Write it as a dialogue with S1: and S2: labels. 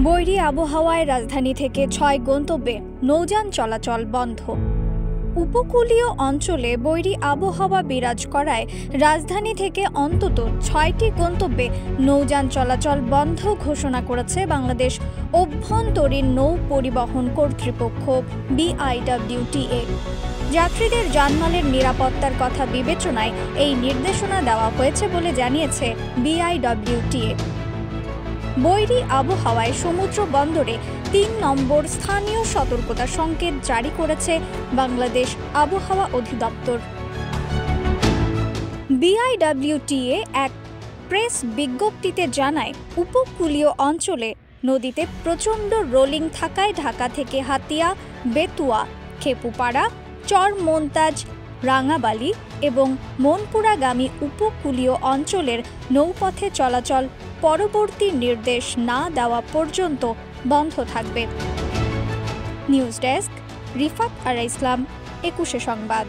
S1: বৈরী আবহাওয়ায় রাজধানী থেকে ৬ গন্তব্যে নৌযান চলাচল বন্ধ। উপকূলীয় অঞ্চলে বৈরী আবহাওয়া বিরাজ করায় রাজধানী থেকে অন্তত ৬টি গন্তব্যে নৌযান চলাচল বন্ধ ঘোষণা করেছে বাংলাদেশ অভ্যন্তরীণ নৌ পরিবহন কর্তৃপক্ষ BIWTA। যাত্রীদের জানমালের নিরাপত্তার কথা বিবেচনায় এই নির্দেশনা দেওয়া হয়েছে বলে জানিয়েছে BIWTA। বৈরী আবহাওয়ায় সমুদ্র বন্দরে ৩ নম্বর স্থানীয় সতর্কতা সংকেত জারি করেছে বাংলাদেশ আবহাওয়া অধিদপ্তর। BIWTA এক প্রেস বিজ্ঞপ্তিতে জানায়, উপকূলীয় অঞ্চলে নদীতে প্রচণ্ড রোলিং থাকায় ঢাকা থেকে হাতিয়া, বেতুয়া, খেপুপাড়া, চরমোন্তাজ, রাঙাবালি এবং মনপুরাগামী উপকূলীয় অঞ্চলের নৌপথে চলাচল পরবর্তী নির্দেশ না দেওয়া পর্যন্ত বন্ধ থাকবে। নিউজ ডেস্ক, রিফাত আরা ইসলাম, ২১ সংবাদ।